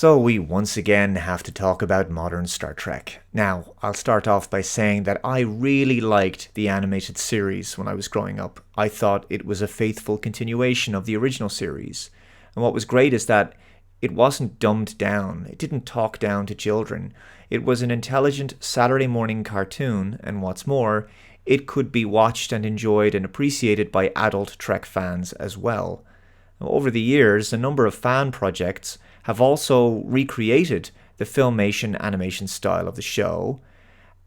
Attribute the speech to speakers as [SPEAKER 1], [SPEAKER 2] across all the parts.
[SPEAKER 1] So we once again have to talk about modern Star Trek. Now, I'll start off by saying that I really liked the animated series when I was growing up. I thought it was a faithful continuation of the original series. And what was great is that it wasn't dumbed down. It didn't talk down to children. It was an intelligent Saturday morning cartoon, and what's more, it could be watched and enjoyed and appreciated by adult Trek fans as well. Over the years, a number of fan projects have also recreated the Filmation animation style of the show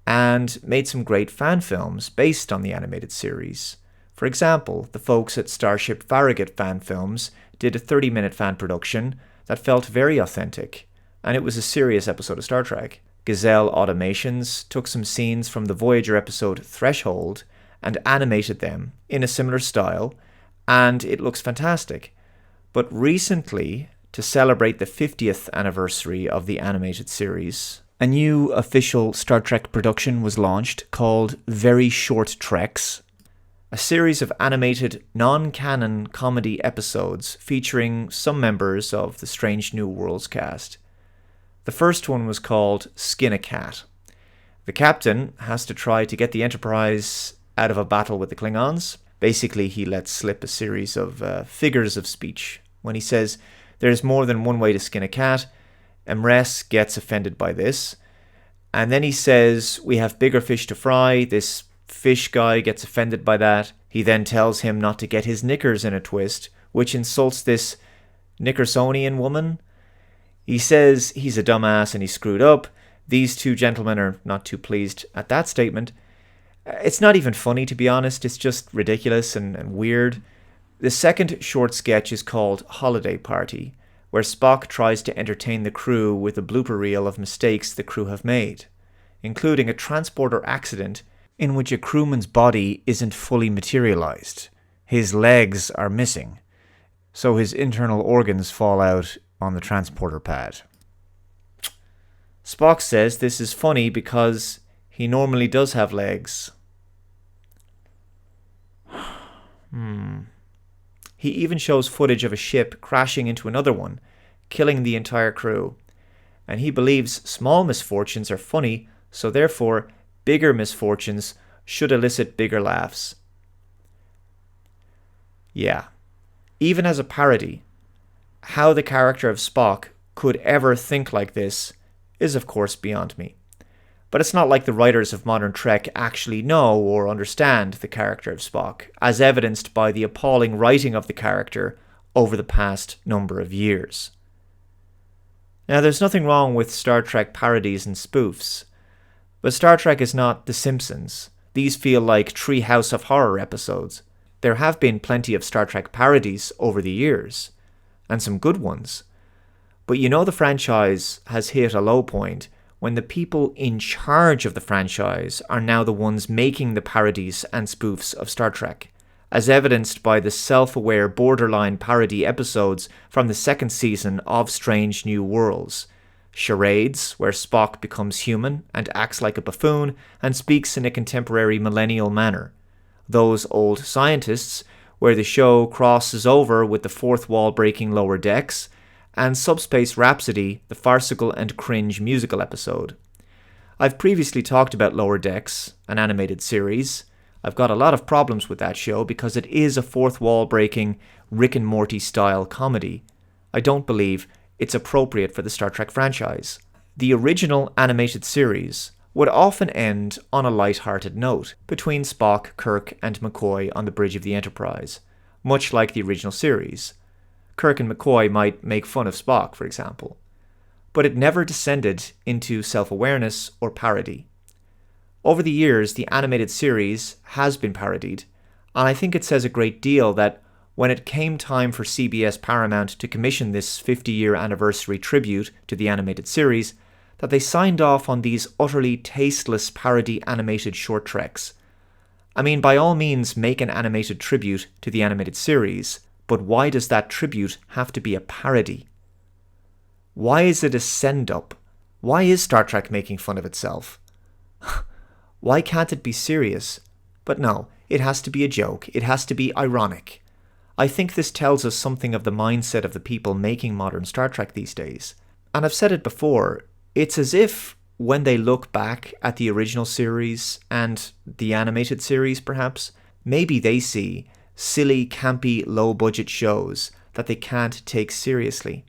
[SPEAKER 1] and made some great fan films based on the animated series. For example, the folks at Starship Farragut Fan Films did a 30-minute fan production that felt very authentic, and it was a serious episode of Star Trek. Gazelle Automations took some scenes from the Voyager episode Threshold and animated them in a similar style, and it looks fantastic. But recently, to celebrate the 50th anniversary of the animated series, a new official Star Trek production was launched called Very Short Treks, a series of animated non-canon comedy episodes featuring some members of the Strange New Worlds cast. The first one was called Skin a Cat. The captain has to try to get the Enterprise out of a battle with the Klingons. Basically, he lets slip a series of figures of speech. When he says, "There's more than one way to skin a cat," Emrys gets offended by this. And then he says, "We have bigger fish to fry." This fish guy gets offended by that. He then tells him not to get his knickers in a twist, which insults this Nickersonian woman. He says he's a dumbass and he's screwed up. These two gentlemen are not too pleased at that statement. It's not even funny, to be honest. It's just ridiculous and weird. The second short sketch is called Holiday Party, where Spock tries to entertain the crew with a blooper reel of mistakes the crew have made, including a transporter accident in which a crewman's body isn't fully materialized. His legs are missing, so his internal organs fall out on the transporter pad. Spock says this is funny because he normally does have legs. He even shows footage of a ship crashing into another one, killing the entire crew. And he believes small misfortunes are funny, so therefore bigger misfortunes should elicit bigger laughs. Yeah, even as a parody, how the character of Spock could ever think like this is of course beyond me. But it's not like the writers of modern Trek actually know or understand the character of Spock, as evidenced by the appalling writing of the character over the past number of years. Now, there's nothing wrong with Star Trek parodies and spoofs, but Star Trek is not The Simpsons. These feel like Treehouse of Horror episodes. There have been plenty of Star Trek parodies over the years, and some good ones. But you know the franchise has hit a low point when the people in charge of the franchise are now the ones making the parodies and spoofs of Star Trek, as evidenced by the self-aware borderline parody episodes from the second season of Strange New Worlds. Charades, where Spock becomes human and acts like a buffoon and speaks in a contemporary millennial manner. Those Old Scientists, where the show crosses over with the fourth wall breaking Lower Decks, and Subspace Rhapsody, the farcical and cringe musical episode. I've previously talked about Lower Decks, an animated series. I've got a lot of problems with that show because it is a fourth wall breaking Rick and Morty style comedy. I don't believe it's appropriate for the Star Trek franchise. The original animated series would often end on a light-hearted note between Spock, Kirk, and McCoy on the bridge of the Enterprise, much like the original series. Kirk and McCoy might make fun of Spock, for example. But it never descended into self-awareness or parody. Over the years, the animated series has been parodied, and I think it says a great deal that when it came time for CBS Paramount to commission this 50-year anniversary tribute to the animated series, that they signed off on these utterly tasteless parody animated short treks. I mean, by all means, make an animated tribute to the animated series, but why does that tribute have to be a parody? Why is it a send-up? Why is Star Trek making fun of itself? Why can't it be serious? But no, it has to be a joke. It has to be ironic. I think this tells us something of the mindset of the people making modern Star Trek these days. And I've said it before, it's as if when they look back at the original series and the animated series perhaps, maybe they see silly, campy, low-budget shows that they can't take seriously.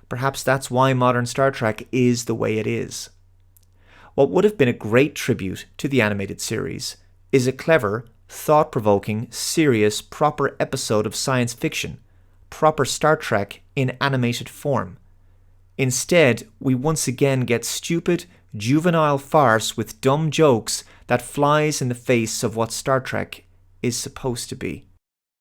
[SPEAKER 1] Perhaps that's why modern Star Trek is the way it is. What would have been a great tribute to the animated series is a clever, thought-provoking, serious, proper episode of science fiction, proper Star Trek in animated form. Instead, we once again get stupid, juvenile farce with dumb jokes that flies in the face of what Star Trek is supposed to be.